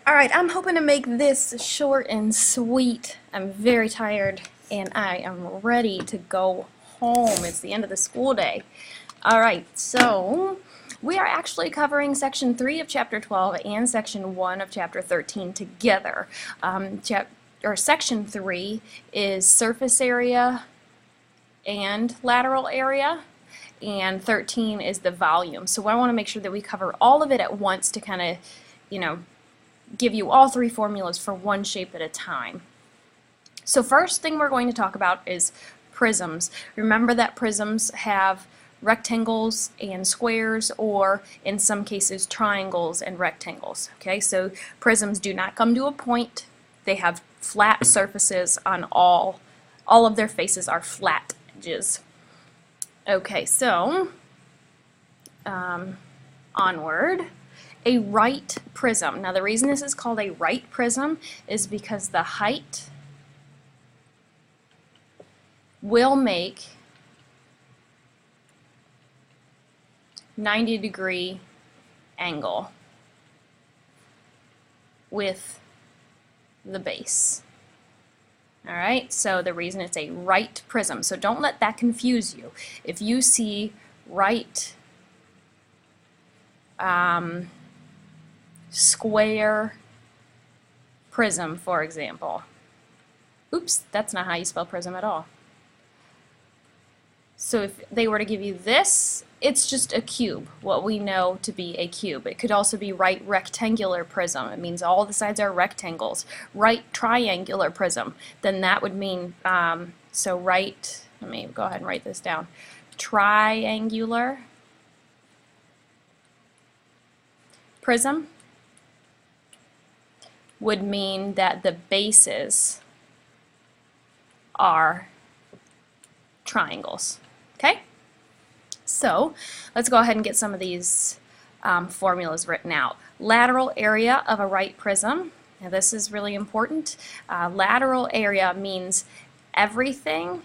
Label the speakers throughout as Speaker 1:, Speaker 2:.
Speaker 1: Alright, I'm hoping to make this short and sweet. I'm very tired and I am ready to go home. It's the end of the school day. Alright, so we are actually covering Section 3 of Chapter 12 and Section 1 of Chapter 13 together. Section 3 is surface area and lateral area, and 13 is the volume. So I want to make sure that we cover all of it at once to kind of, give you all three formulas for one shape at a time. So first thing we're going to talk about is prisms. Remember that prisms have rectangles and squares, or in some cases triangles and rectangles. Okay, so prisms do not come to a point. They have flat surfaces on all of their faces are flat edges. Okay, so onward. A right prism. Now the reason this is called a right prism is because the height will make 90-degree angle with the base. Alright, so the reason it's a right prism. So don't let that confuse you. If you see right square prism, for example. Oops, that's not how you spell prism at all. So if they were to give you this, it's just a cube, what we know to be a cube. It could also be right rectangular prism. It means all the sides are rectangles. Right triangular prism, then that would mean, so right, let me go ahead and write this down. Triangular prism would mean that the bases are triangles. Okay? So let's go ahead and get some of these formulas written out. Lateral area of a right prism. Now this is really important. Lateral area means everything.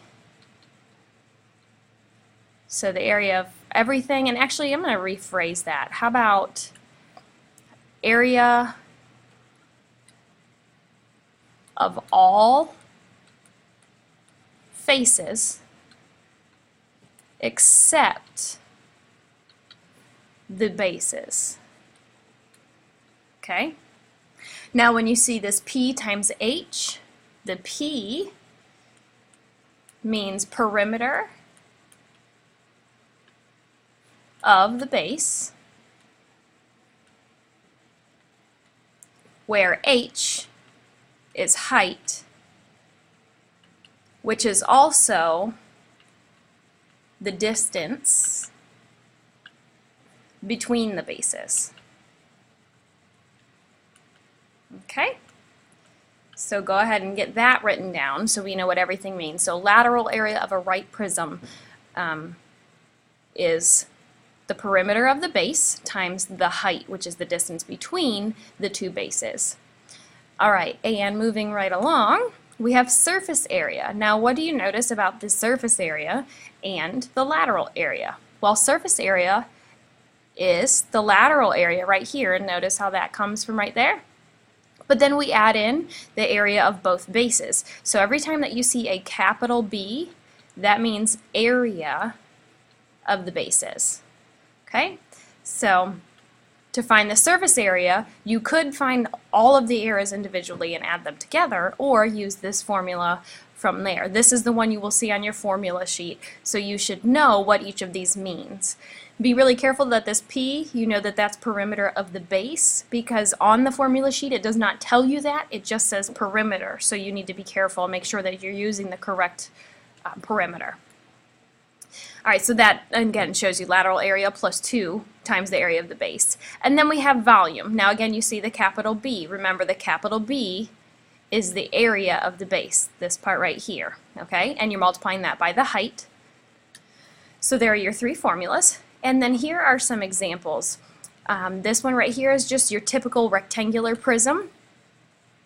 Speaker 1: So the area of everything, and actually I'm going to rephrase that. How about area of all faces except the bases. Okay? Now when you see this P times H, the P means perimeter of the base, where H is height, which is also the distance between the bases. Okay? So go ahead and get that written down so we know what everything means. So lateral area of a right prism is the perimeter of the base times the height, which is the distance between the two bases. Alright, and moving right along, we have surface area. Now what do you notice about the surface area and the lateral area? Well, surface area is the lateral area right here, and notice how that comes from right there. But then we add in the area of both bases. So every time that you see a capital B, that means area of the bases. Okay? So to find the surface area, you could find all of the areas individually and add them together, or use this formula from there. This is the one you will see on your formula sheet, so you should know what each of these means. Be really careful that this P, you know that that's perimeter of the base, because on the formula sheet it does not tell you that, it just says perimeter, so you need to be careful and make sure that you're using the correct perimeter. Alright, so that again shows you lateral area plus 2 times the area of the base. And then we have volume. Now again you see the capital B. Remember, the capital B is the area of the base, this part right here. Okay, and you're multiplying that by the height. So there are your three formulas. And then here are some examples. This one right here is just your typical rectangular prism.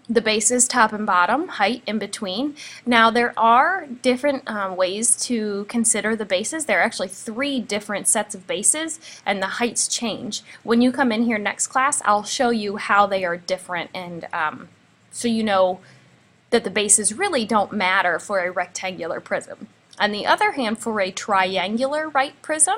Speaker 1: the bases, top and bottom, height in between. Now there are different ways to consider the bases. There are actually 3 different sets of bases, and the heights change. When you come in here next class, I'll show you how they are different, and so you know that the bases really don't matter for a rectangular prism. On the other hand, for a triangular right prism,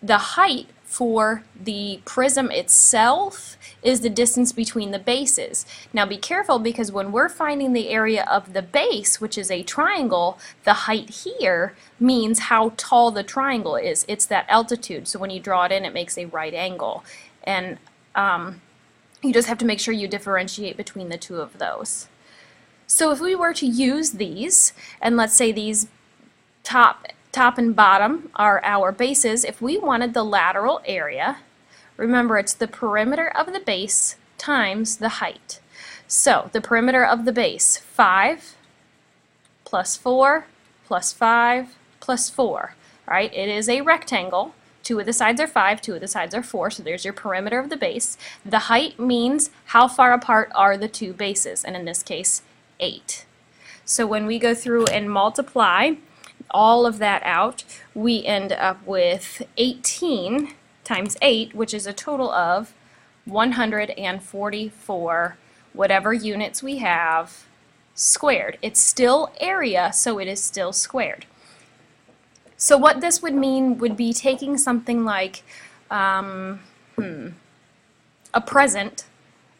Speaker 1: the height for the prism itself is the distance between the bases. Now be careful, because when we're finding the area of the base, which is a triangle, the height here means how tall the triangle is. It's that altitude. So when you draw it in, it makes a right angle. And you just have to make sure you differentiate between the 2 of those. So if we were to use these, and let's say these top and bottom are our bases, if we wanted the lateral area, remember it's the perimeter of the base times the height. So the perimeter of the base, 5 plus 4 plus 5 plus 4. Right? It is a rectangle. 2 of the sides are 5, 2 of the sides are 4, so there's your perimeter of the base. The height means how far apart are the 2 bases, and in this case, 8. So when we go through and multiply all of that out, we end up with 18 times 8, which is a total of 144, whatever units we have, squared. It's still area, so it is still squared. So what this would mean would be taking something like a present.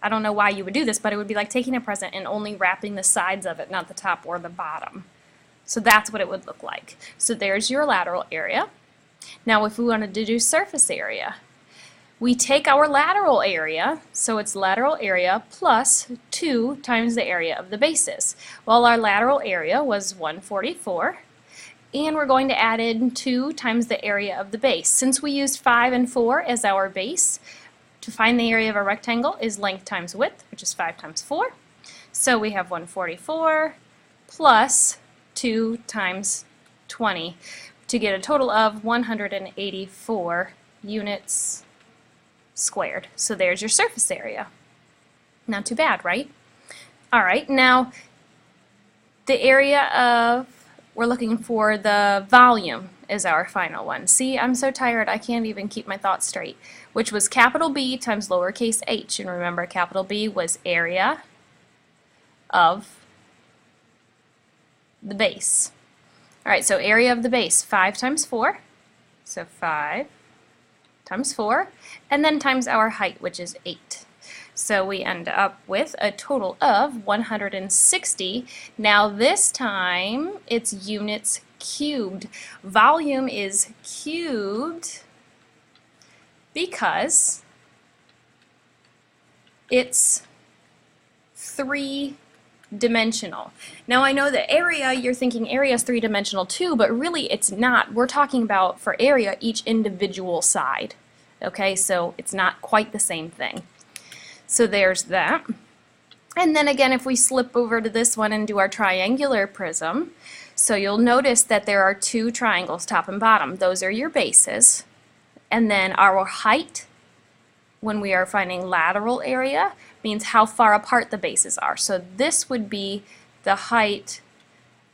Speaker 1: I don't know why you would do this, but it would be like taking a present and only wrapping the sides of it, not the top or the bottom. So that's what it would look like. So there's your lateral area. Now if we wanted to do surface area, we take our lateral area, so it's lateral area plus 2 times the area of the bases. Well, our lateral area was 144, and we're going to add in 2 times the area of the base. Since we used 5 and 4 as our base, to find the area of a rectangle is length times width, which is 5 times 4. So we have 144 plus 2 times 20 to get a total of 184 units squared. So there's your surface area. Not too bad, right? All right, now the area of, we're looking for the volume is our final one. See, I'm so tired I can't even keep my thoughts straight, which was capital B times lowercase h. And remember, capital B was area of the base. All right, so area of the base, 5 times 4, so 5 times 4, and then times our height, which is 8. So we end up with a total of 160. Now this time it's units cubed. Volume is cubed because it's 3-dimensional. Now I know the area, you're thinking area is 3-dimensional too, but really it's not. We're talking about, for area, each individual side. Okay, so it's not quite the same thing. So there's that. And then again, if we slip over to this one and do our triangular prism, so you'll notice that there are 2 triangles, top and bottom. Those are your bases. And then our height, when we are finding lateral area, means how far apart the bases are. So this would be the height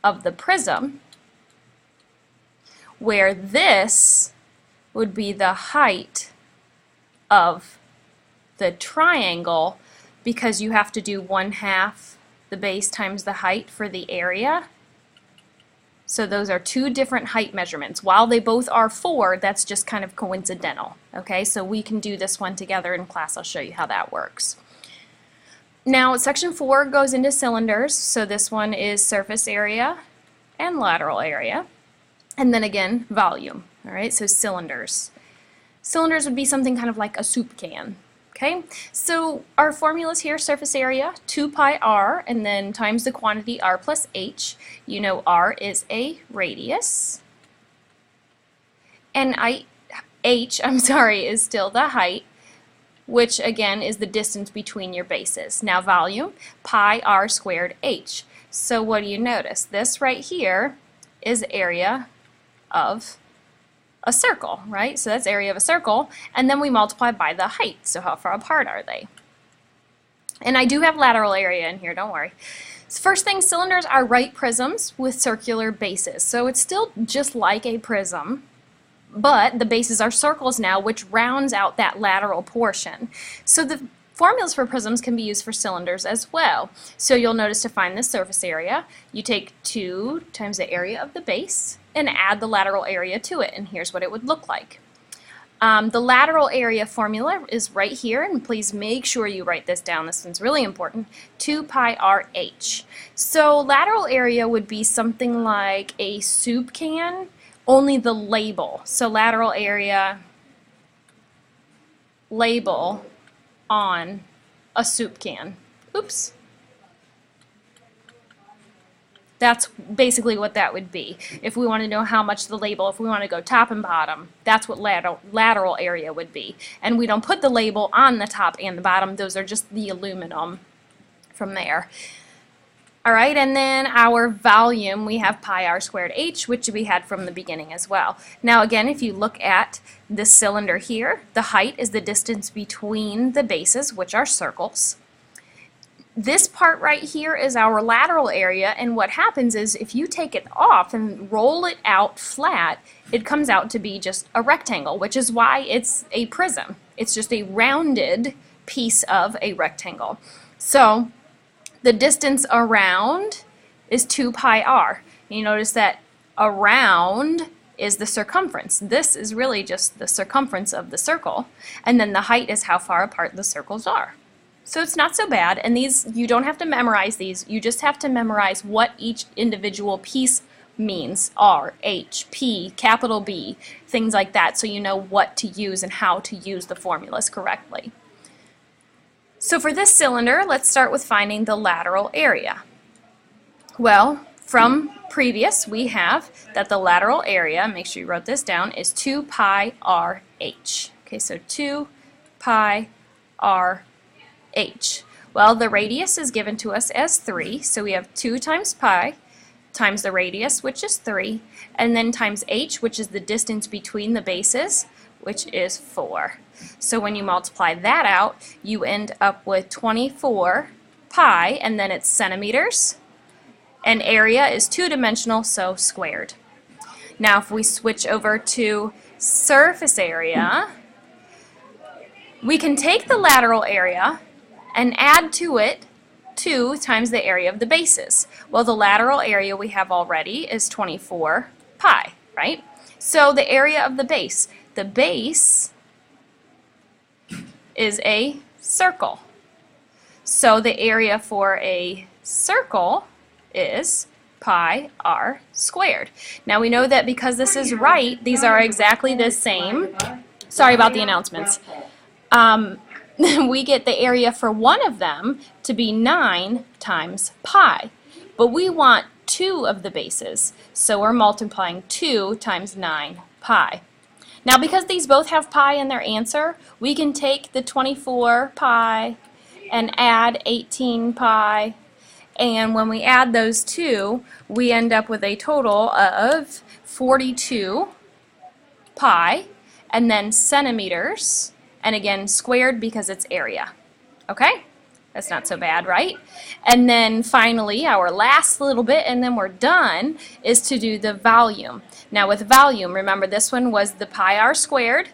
Speaker 1: of the prism, where this would be the height of the triangle, because you have to do 1/2 the base times the height for the area. So those are 2 different height measurements. While they both are 4, that's just kind of coincidental. Okay, so we can do this one together in class. I'll show you how that works. Now section 4 goes into cylinders, so this one is surface area and lateral area, and then again volume. All right, so cylinders. Cylinders would be something kind of like a soup can. Okay, so our formulas here: surface area 2 pi r, and then times the quantity r plus h. You know r is a radius, and h is still the height, which again is the distance between your bases. Now volume, pi r squared h. So what do you notice? This right here is area of a circle, right? So that's area of a circle, and then we multiply by the height. So how far apart are they? And I do have lateral area in here, don't worry. First thing, cylinders are right prisms with circular bases. So it's still just like a prism, but the bases are circles now, which rounds out that lateral portion. So the formulas for prisms can be used for cylinders as well. So you'll notice to find the surface area, you take 2 times the area of the base and add the lateral area to it, and here's what it would look like. The lateral area formula is right here, and please make sure you write this down. This one's really important. 2 pi RH. So lateral area would be something like a soup can, only the label. So lateral area, label on a soup can. Oops. That's basically what that would be. If we want to know how much the label, if we want to go top and bottom, that's what lateral area would be. And we don't put the label on the top and the bottom. Those are just the aluminum from there. All right, and then our volume, we have pi r squared h, which we had from the beginning as well. Now again, if you look at the cylinder here, the height is the distance between the bases, which are circles. This part right here is our lateral area, and what happens is if you take it off and roll it out flat, it comes out to be just a rectangle, which is why it's a prism. It's just a rounded piece of a rectangle. So the distance around is 2 pi r. You notice that around is the circumference. This is really just the circumference of the circle, and then the height is how far apart the circles are. So it's not so bad, and these, you don't have to memorize these, you just have to memorize what each individual piece means. R, H, P, capital B, things like that, so you know what to use and how to use the formulas correctly. So for this cylinder, let's start with finding the lateral area. Well, from previous, we have that the lateral area, make sure you wrote this down, is 2 pi r h. Okay, so 2 pi r h. Well, the radius is given to us as 3, so we have 2 times pi times the radius, which is 3, and then times h, which is the distance between the bases, which is 4. So when you multiply that out, you end up with 24 pi, and then it's centimeters, and area is two-dimensional, so squared. Now if we switch over to surface area, we can take the lateral area and add to it 2 times the area of the bases. Well, the lateral area we have already is 24 pi, right? So the area of the base is a circle. So the area for a circle is pi r squared. Now we know that because this is right, these are exactly the same. Sorry about the announcements. We get the area for one of them to be 9 times pi. But we want 2 of the bases, so we're multiplying 2 times 9 pi. Now because these both have pi in their answer, we can take the 24 pi and add 18 pi, and when we add those two, we end up with a total of 42 pi, and then centimeters, and again squared because it's area. Okay? That's not so bad, right? And then finally, our last little bit, and then we're done, is to do the volume. Now with volume, remember this one was the pi r squared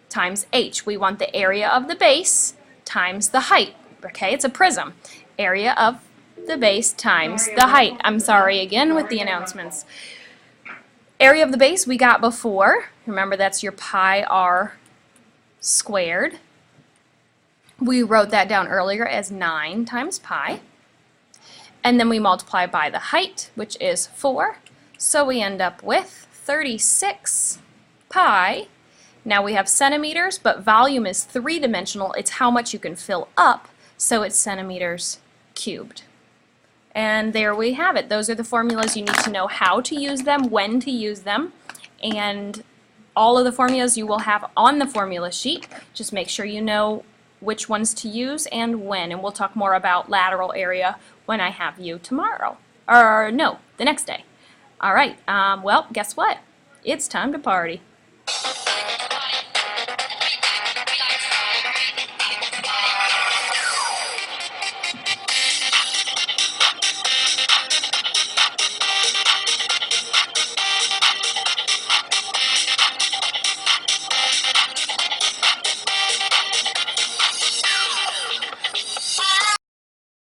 Speaker 1: times h. We want the area of the base times the height. Okay, it's a prism. Area of the base times the height. I'm sorry again with the announcements. Area of the base we got before. Remember that's your pi r squared. We wrote that down earlier as 9 times pi. And then we multiply by the height, which is 4. So we end up with 36 pi. Now we have centimeters, but volume is 3-dimensional. It's how much you can fill up, so it's centimeters cubed. And there we have it. Those are the formulas. You need to know how to use them, when to use them, and all of the formulas you will have on the formula sheet. Just make sure you know which ones to use and when, and we'll talk more about lateral area when I have you tomorrow. Or no, the next day. All right, well, guess what? It's time to party.